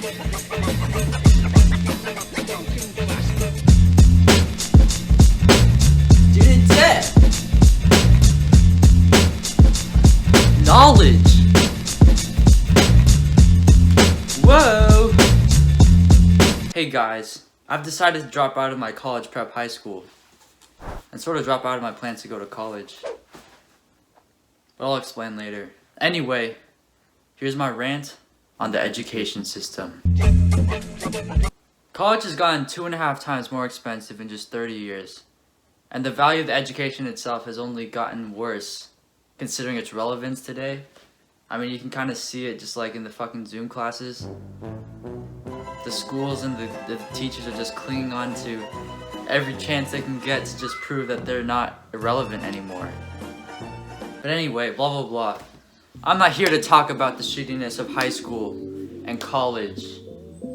Student debt. Knowledge. Whoa. Hey guys, I've decided to drop out of my college prep high school and sort of drop out of my plans to go to college. But I'll explain later. Anyway, here's my rant on the education system. College has gotten 2.5 times more expensive in just 30 years. And the value of the education itself has only gotten worse, considering its relevance today. I mean, you can kind of see it just like in the fucking Zoom classes. The schools and the teachers are just clinging on to every chance they can get to just prove that they're not irrelevant anymore. But anyway, blah blah blah. I'm not here to talk about the shittiness of high school and college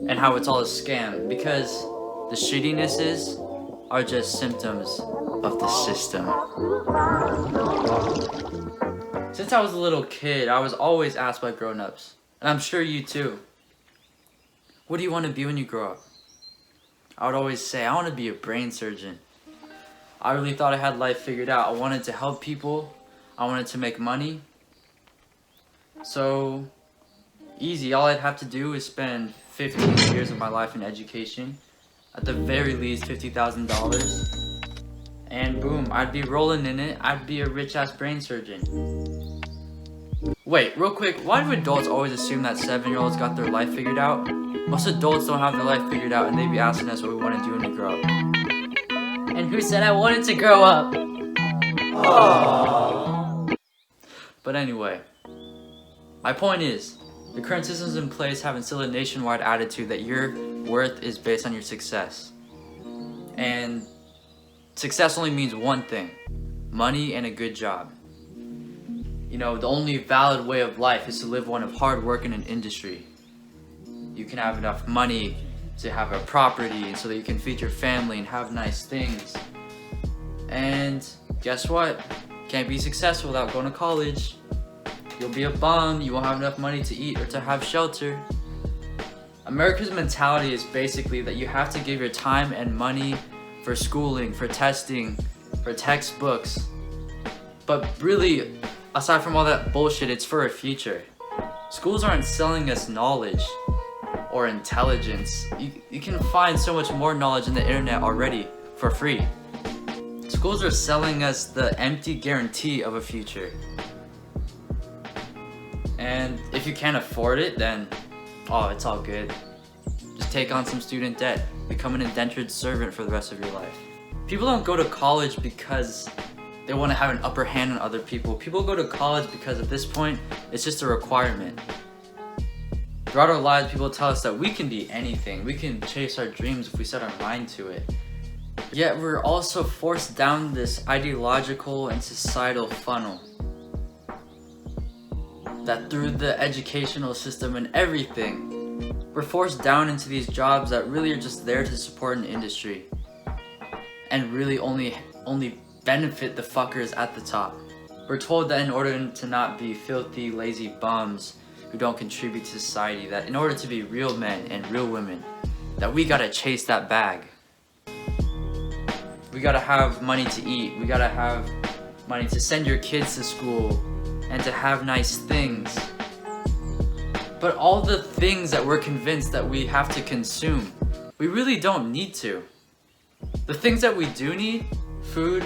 and how it's all a scam, because the shittinesses are just symptoms of the system. Since I was a little kid, I was always asked by grown-ups, and I'm sure you too, what do you want to be when you grow up? I would always say, I want to be a brain surgeon. I really thought I had life figured out. I wanted to help people. I wanted to make money. So, easy. All I'd have to do is spend 15 years of my life in education. At the very least, $50,000. And boom, I'd be rolling in it. I'd be a rich-ass brain surgeon. Wait, real quick, why do adults always assume that 7-year-olds got their life figured out? Most adults don't have their life figured out, and they be asking us what we want to do when we grow up. And who said I wanted to grow up? Aww. But anyway, my point is, the current systems in place have instilled a nationwide attitude that your worth is based on your success. And success only means one thing: money and a good job. You know, the only valid way of life is to live one of hard work in an industry. You can have enough money to have a property so that you can feed your family and have nice things. And guess what? Can't be successful without going to college. You'll be a bum, you won't have enough money to eat or to have shelter. America's mentality is basically that you have to give your time and money for schooling, for testing, for textbooks. But really, aside from all that bullshit, it's for a future. Schools aren't selling us knowledge or intelligence. You can find so much more knowledge on the internet already for free. Schools are selling us the empty guarantee of a future. And if you can't afford it, then, oh, it's all good. Just take on some student debt. Become an indentured servant for the rest of your life. People don't go to college because they want to have an upper hand on other people. People go to college because at this point, it's just a requirement. Throughout our lives, people tell us that we can be anything. We can chase our dreams if we set our mind to it. Yet we're also forced down this ideological and societal funnel. That through the educational system and everything, we're forced down into these jobs that really are just there to support an industry. And really only benefit the fuckers at the top. We're told that in order to not be filthy, lazy bums who don't contribute to society, that in order to be real men and real women, that we gotta chase that bag. We gotta have money to eat. We gotta have money to send your kids to school and to have nice things. But all the things that we're convinced that we have to consume, we really don't need to. The things that we do need, food,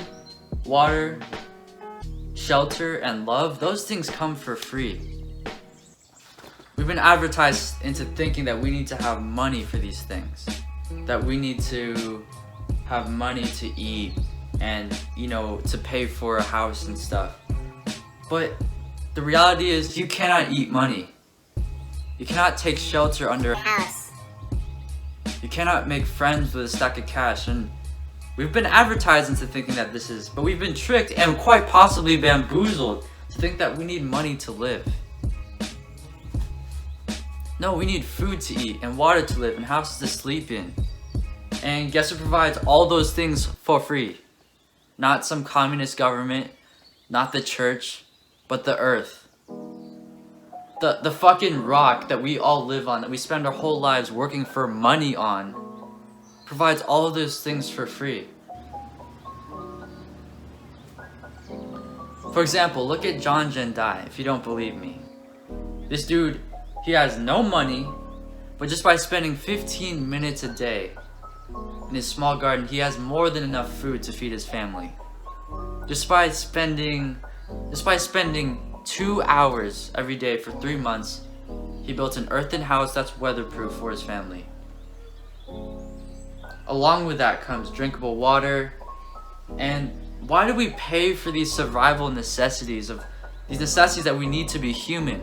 water, shelter, and love, those things come for free. We've been advertised into thinking that we need to have money for these things. That we need to have money to eat and, you know, to pay for a house and stuff. But the reality is you cannot eat money. You cannot take shelter under a house. You cannot make friends with a stack of cash. And we've been advertised into thinking that this is, but we've been tricked and quite possibly bamboozled to think that we need money to live. No, we need food to eat and water to live and houses to sleep in. And guess who provides all those things for free? Not some communist government, not the church, but the earth. The fucking rock that we all live on, that we spend our whole lives working for money on, provides all of those things for free. For example, look at John Jendai, if you don't believe me. This dude, he has no money, but just by spending 15 minutes a day in his small garden, he has more than enough food to feed his family. Just by spending 2 hours every day for 3 months, he built an earthen house that's weatherproof for his family. Along with that comes drinkable water. And why do we pay for these survival necessities, these necessities that we need to be human,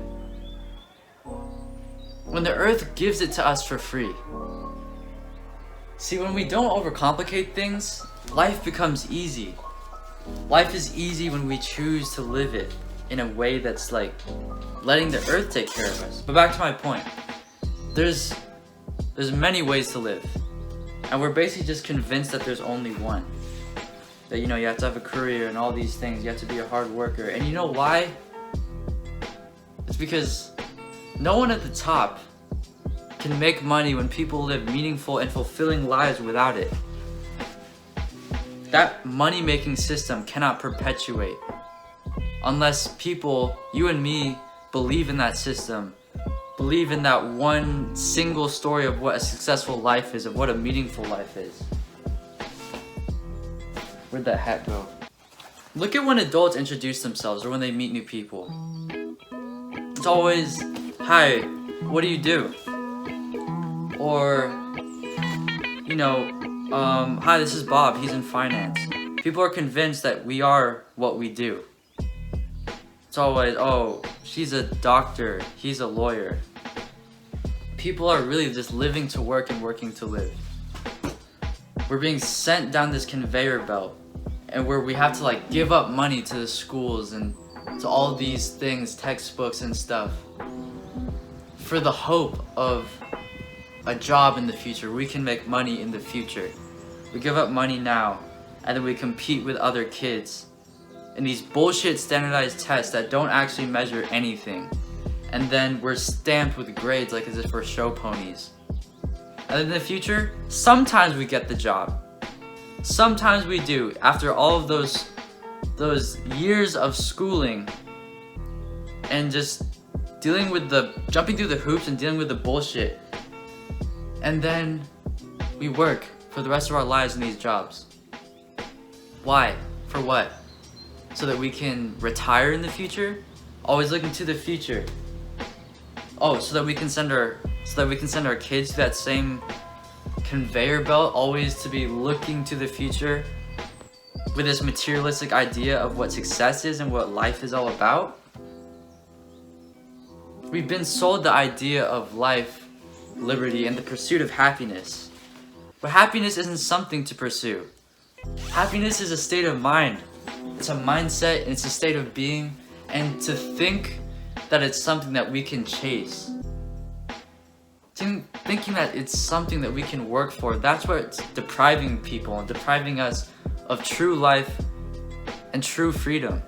when the earth gives it to us for free? See, when we don't overcomplicate things, life becomes easy. Life is easy when we choose to live it in a way that's like letting the earth take care of us. But back to my point, there's many ways to live, and we're basically just convinced that there's only one. That, you know, you have to have a career and all these things, you have to be a hard worker. And you know why? It's because no one at the top can make money when people live meaningful and fulfilling lives without it. That money-making system cannot perpetuate unless people, you and me, believe in that system, believe in that one single story of what a successful life is, of what a meaningful life is. Where'd that hat go? Look at when adults introduce themselves or when they meet new people. It's always, "Hi, what do you do?" Or, you know, "Hi, this is Bob, he's in finance." People are convinced that we are what we do. It's always, "Oh, she's a doctor, he's a lawyer." People are really just living to work and working to live. We're being sent down this conveyor belt, and where we have to like give up money to the schools and to all these things, textbooks and stuff, for the hope of a job in the future. We can make money in the future. We give up money now, and then we compete with other kids in these bullshit standardized tests that don't actually measure anything. And then we're stamped with grades like as if we're show ponies. And in the future, sometimes we get the job. Sometimes we do, after all of those years of schooling and just jumping through the hoops and dealing with the bullshit. And then we work for the rest of our lives in these jobs. Why? For what? So that we can retire in the future? Always looking to the future. Oh, so that we can send our kids to that same conveyor belt, always to be looking to the future with this materialistic idea of what success is and what life is all about? We've been sold the idea of life, liberty, and the pursuit of happiness. But happiness isn't something to pursue. Happiness is a state of mind. It's a mindset, and it's a state of being, and to think that it's something that we can chase. Thinking that it's something that we can work for, that's where it's depriving people and depriving us of true life and true freedom.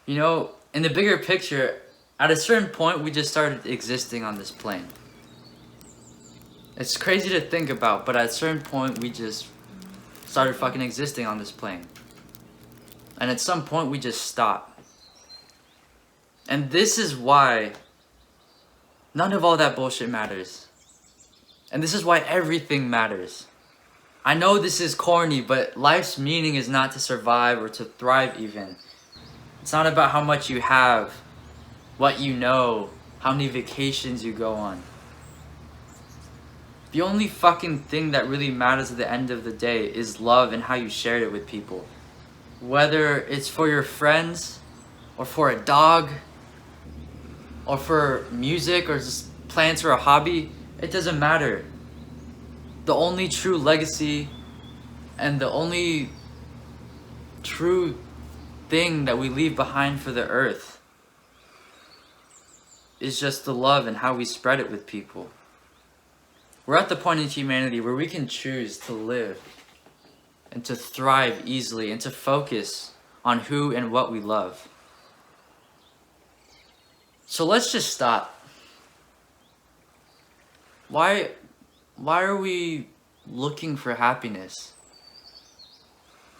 You know, in the bigger picture, at a certain point, we just started existing on this plane. It's crazy to think about, but at a certain point, we just started fucking existing on this plane. And at some point, we just stopped. And this is why none of all that bullshit matters. And this is why everything matters. I know this is corny, but life's meaning is not to survive or to thrive even. It's not about how much you have, what you know, how many vacations you go on. The only fucking thing that really matters at the end of the day is love and how you shared it with people. Whether it's for your friends, or for a dog, or for music, or just plans for a hobby, it doesn't matter. The only true legacy and the only true thing that we leave behind for the earth is just the love and how we spread it with people. We're at the point in humanity where we can choose to live and to thrive easily and to focus on who and what we love. So let's just stop. Why are we looking for happiness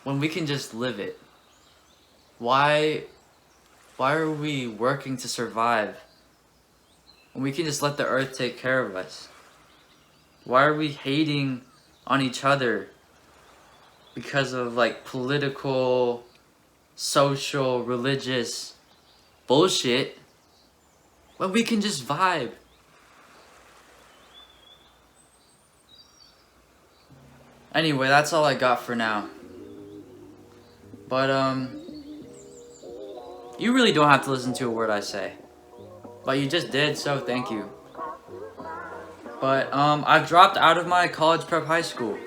when we can just live it? Why are we working to survive when we can just let the earth take care of us? Why are we hating on each other because of like political, social, religious bullshit when we can just vibe? Anyway, that's all I got for now. But you really don't have to listen to a word I say. But you just did, so thank you. But I dropped out of my college prep high school.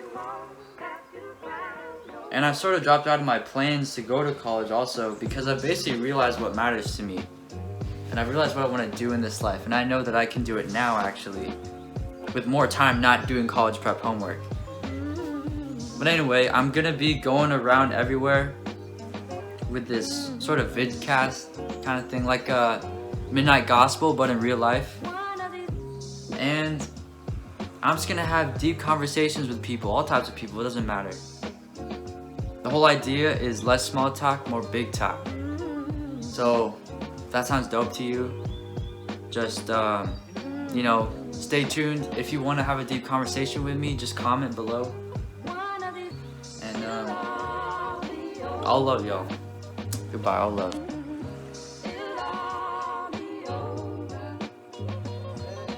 And I sort of dropped out of my plans to go to college also because I basically realized what matters to me. And I realized what I want to do in this life. And I know that I can do it now actually, with more time not doing college prep homework. But anyway, I'm gonna be going around everywhere with this sort of vidcast kind of thing, like a Midnight Gospel, but in real life. And I'm just gonna have deep conversations with people, all types of people, it doesn't matter. The whole idea is less small talk, more big talk. So, if that sounds dope to you, just, you know, stay tuned. If you wanna have a deep conversation with me, just comment below. And I'll love y'all. Goodbye, I'll love.